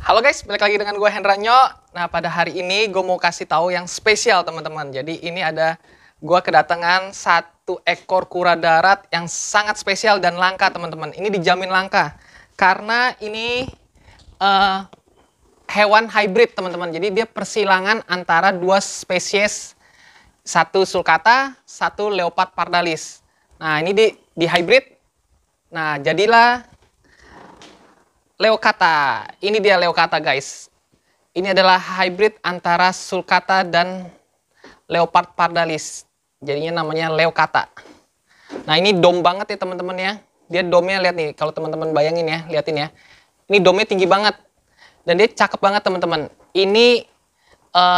Halo guys, balik lagi dengan gue Hendranyo. Nah, pada hari ini gue mau kasih tahu yang spesial teman-teman. Jadi ini ada gue kedatangan satu ekor kura darat yang sangat spesial dan langka teman-teman. Ini dijamin langka karena ini hewan hybrid teman-teman. Jadi dia persilangan antara dua spesies, satu sulcata, satu leopard pardalis. Nah ini di hybrid. Nah jadilah Leucata. Ini dia Leucata guys. Ini adalah hybrid antara sulcata dan leopard pardalis. Jadinya namanya Leucata. Nah ini dom banget ya teman-teman ya. Dia domnya lihat nih. Kalau teman-teman bayangin ya, liatin ya. Ini domnya tinggi banget. Dan dia cakep banget teman-teman. Ini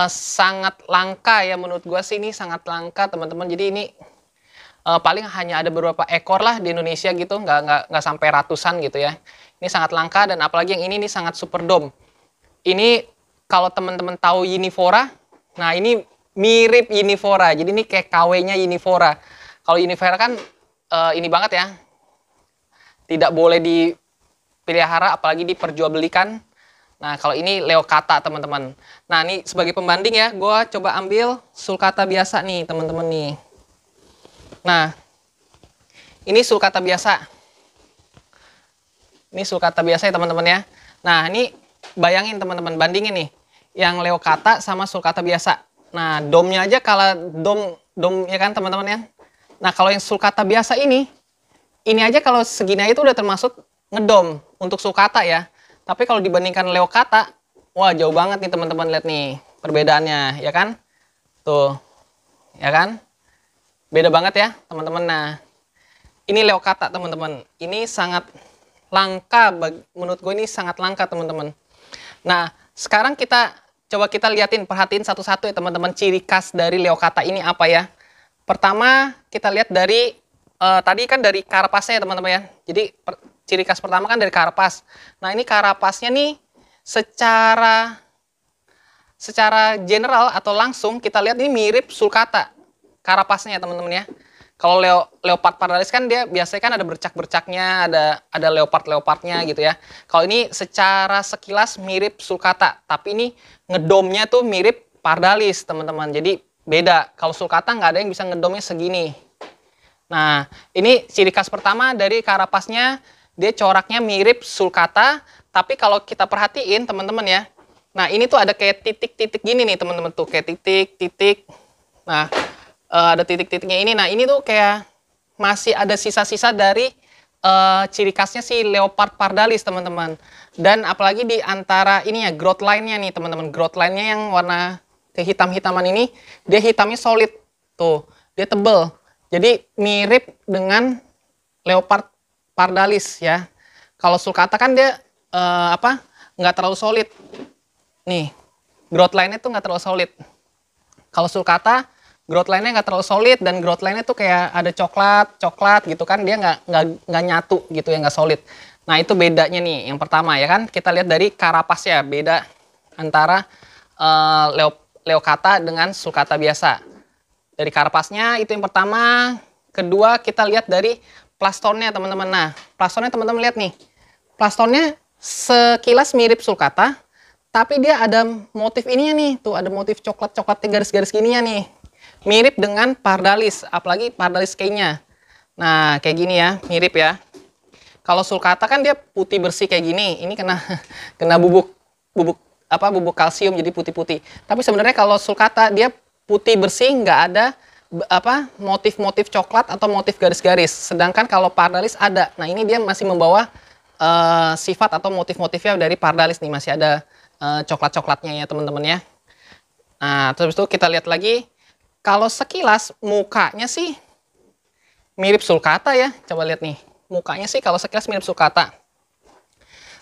sangat langka ya menurut gua sih, ini sangat langka teman-teman. Jadi ini paling hanya ada beberapa ekor lah di Indonesia gitu, nggak sampai ratusan gitu ya. Ini sangat langka dan apalagi yang ini sangat super dom. Ini kalau teman-teman tahu Univora, nah ini mirip Univora. Jadi ini kayak KW-nya Univora. Kalau Univora kan ini banget ya, tidak boleh dipelihara apalagi diperjualbelikan. Nah kalau ini Leucata teman-teman. Nah ini sebagai pembanding ya, gue coba ambil sulcata biasa nih teman-teman nih. Nah ini sulcata biasa. Ini sulcata biasa ya teman-teman ya. Nah ini bayangin teman-teman, bandingin nih. Yang Leucata sama sulcata biasa. Nah domnya aja kalau dom ya kan teman-teman ya. Nah kalau yang sulcata biasa ini aja kalau segini aja itu udah termasuk ngedom untuk sulcata ya. Tapi kalau dibandingkan Leucata, wah jauh banget nih teman-teman, lihat nih perbedaannya ya kan. Tuh ya kan. Beda banget ya teman-teman. Nah ini Leucata teman-teman. Ini sangat langka, menurut gue ini sangat langka teman-teman. Nah sekarang kita coba liatin, perhatiin satu-satu ya teman-teman, ciri khas dari Leucata ini apa ya. Pertama kita lihat dari tadi kan dari karapasnya ya teman-teman ya. Jadi ciri khas pertama kan dari karapas. Nah ini karapasnya nih secara general atau langsung kita lihat ini mirip sulcata karapasnya ya teman-teman ya. Kalau leopard pardalis kan dia biasanya kan ada bercak-bercaknya, ada leopardnya gitu ya. Kalau ini secara sekilas mirip sulcata, tapi ini ngedomnya tuh mirip pardalis teman-teman. Jadi beda. Kalau sulcata nggak ada yang bisa ngedomnya segini. Nah ini ciri khas pertama dari karapasnya, dia coraknya mirip sulcata, tapi kalau kita perhatiin teman-teman ya. Nah ini tuh ada kayak titik-titik gini nih teman-teman tuh, kayak titik-titik. Nah ada titik-titiknya ini. Nah ini tuh kayak masih ada sisa-sisa dari ciri khasnya si leopard pardalis teman-teman. Dan apalagi di antara ini ya growth line-nya nih teman-teman. Growth line-nya yang warna kehitam-hitaman ini, dia hitamnya solid. Tuh, dia tebel. Jadi mirip dengan leopard pardalis ya. Kalau sulcata kan dia nggak terlalu solid. Nih, growth line-nya tuh nggak terlalu solid. Kalau sulcata growth line-nya nggak terlalu solid dan growth line-nya tuh kayak ada coklat gitu kan, dia nggak nyatu gitu ya, nggak solid. Nah itu bedanya nih yang pertama ya kan, kita lihat dari karapasnya, beda antara Leucata dengan sulcata biasa. Dari karapasnya itu yang pertama. Kedua kita lihat dari plastonnya teman-teman. Nah plastonnya teman-teman lihat nih, plastonnya sekilas mirip sulcata, tapi dia ada motif ininya nih, tuh ada motif coklat-coklat garis-garis gininya nih. Mirip dengan pardalis, apalagi pardalis kayaknya. Nah, kayak gini ya, mirip ya. Kalau sulcata kan dia putih bersih kayak gini. Ini kena bubuk kalsium jadi putih-putih. Tapi sebenarnya kalau sulcata dia putih bersih, nggak ada motif-motif coklat atau motif garis-garis. Sedangkan kalau pardalis ada. Nah, ini dia masih membawa sifat atau motif-motifnya dari pardalis nih, masih ada coklat-coklatnya ya, teman-teman ya. Nah, terus itu kita lihat lagi. Kalau sekilas mukanya sih mirip sulcata ya. Coba lihat nih. Mukanya sih kalau sekilas mirip sulcata.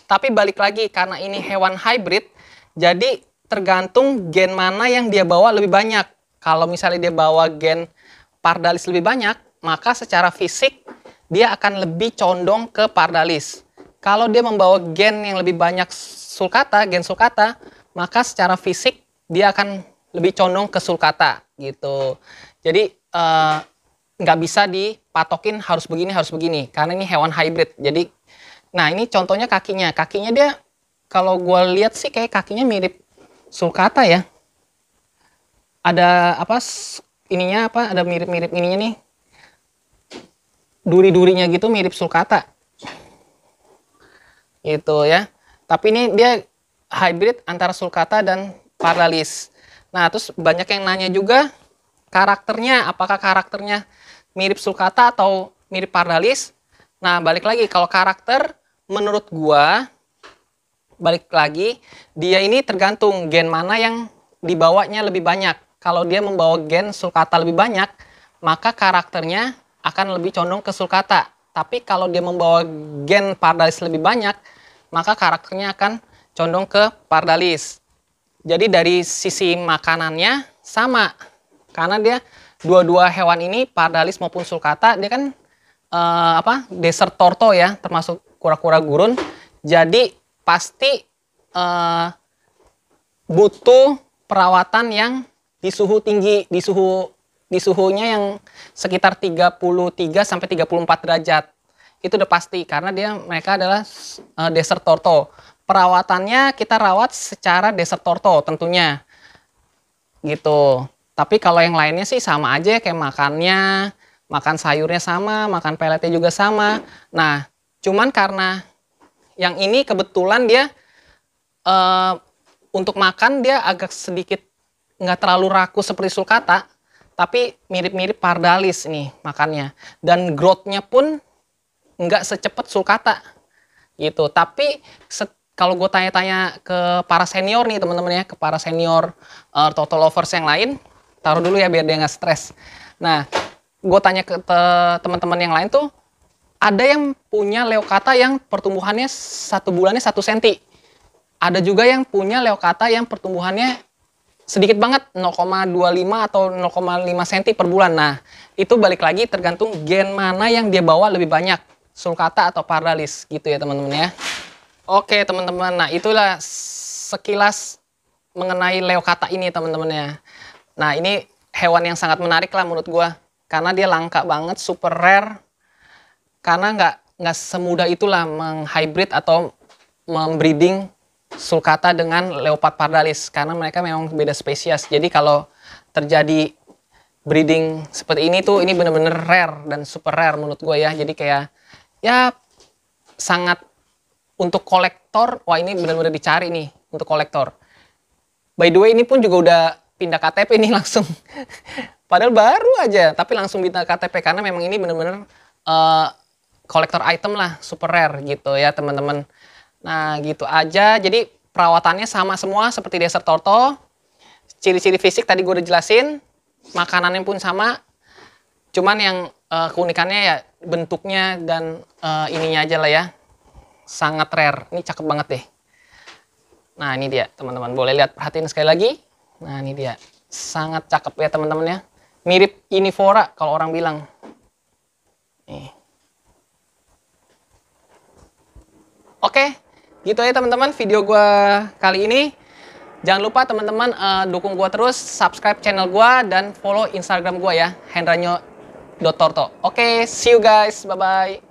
Tapi balik lagi karena ini hewan hybrid, jadi tergantung gen mana yang dia bawa lebih banyak. Kalau misalnya dia bawa gen pardalis lebih banyak, maka secara fisik dia akan lebih condong ke pardalis. Kalau dia membawa gen yang lebih banyak sulcata, gen sulcata, maka secara fisik dia akan lebih condong ke sulcata gitu. Jadi nggak bisa dipatokin harus begini karena ini hewan hybrid. Jadi nah ini contohnya kakinya dia kalau gue lihat sih kayak kakinya mirip sulcata ya. Ada apa ininya apa? Ada mirip-mirip ininya nih. Duri-durinya gitu mirip sulcata. Gitu ya. Tapi ini dia hybrid antara sulcata dan pardalis. Nah, terus banyak yang nanya juga karakternya, apakah karakternya mirip sulcata atau mirip pardalis? Nah, balik lagi kalau karakter menurut gua balik lagi dia ini tergantung gen mana yang dibawanya lebih banyak. Kalau dia membawa gen sulcata lebih banyak, maka karakternya akan lebih condong ke sulcata. Tapi kalau dia membawa gen pardalis lebih banyak, maka karakternya akan condong ke pardalis. Jadi dari sisi makanannya sama, karena dia dua-dua hewan ini pardalis maupun sulcata dia kan desert torto ya, termasuk kura-kura gurun. Jadi pasti butuh perawatan yang di suhu tinggi, di suhunya yang sekitar 33 sampai 34 derajat. Itu udah pasti karena mereka adalah desert torto. Perawatannya kita rawat secara desert torto tentunya. Gitu. Tapi kalau yang lainnya sih sama aja kayak makannya, makan sayurnya sama, makan peletnya juga sama. Nah, cuman karena yang ini kebetulan dia untuk makan dia agak sedikit nggak terlalu rakus seperti sulcata, tapi mirip-mirip pardalis nih makannya. Dan growth-nya pun nggak secepat sulcata gitu. Tapi kalau gue tanya-tanya ke para senior nih teman-teman ya, ke para senior Toto lovers yang lain, taruh dulu ya biar dia nggak stres. Nah, gue tanya ke teman-teman yang lain tuh, ada yang punya leucata yang pertumbuhannya 1 bulannya 1 cm. Ada juga yang punya leucata yang pertumbuhannya sedikit banget, 0,25 atau 0,5 cm per bulan. Nah, itu balik lagi tergantung gen mana yang dia bawa lebih banyak, sulcata atau pardalis gitu ya teman-teman ya. Oke teman-teman, nah itulah sekilas mengenai leucata ini teman-teman ya. Nah ini hewan yang sangat menarik lah menurut gua, karena dia langka banget, super rare. Karena nggak semudah itulah menghybrid atau membreeding sulcata dengan leopard pardalis, karena mereka memang beda spesies. Jadi kalau terjadi breeding seperti ini tuh, ini bener-bener rare dan super rare menurut gue ya. Jadi kayak ya sangat untuk kolektor, wah ini bener-bener dicari nih untuk kolektor. By the way ini pun juga udah pindah KTP nih langsung. Padahal baru aja, tapi langsung pindah KTP karena memang ini bener-bener kolektor item lah, super rare gitu ya teman-teman. Nah gitu aja, jadi perawatannya sama semua seperti desert torto. Ciri-ciri fisik tadi gue udah jelasin, makanannya pun sama. Cuman yang keunikannya ya bentuknya dan ininya aja lah ya. Sangat rare, ini cakep banget deh. Nah ini dia teman-teman, boleh lihat, perhatiin sekali lagi. Nah ini dia, sangat cakep ya teman-teman ya. Mirip Inivora kalau orang bilang. Nih. Oke, gitu ya teman-teman video gue kali ini. Jangan lupa teman-teman dukung gue terus, subscribe channel gue dan follow Instagram gue ya, hendranyo.torto. Oke, see you guys, bye-bye.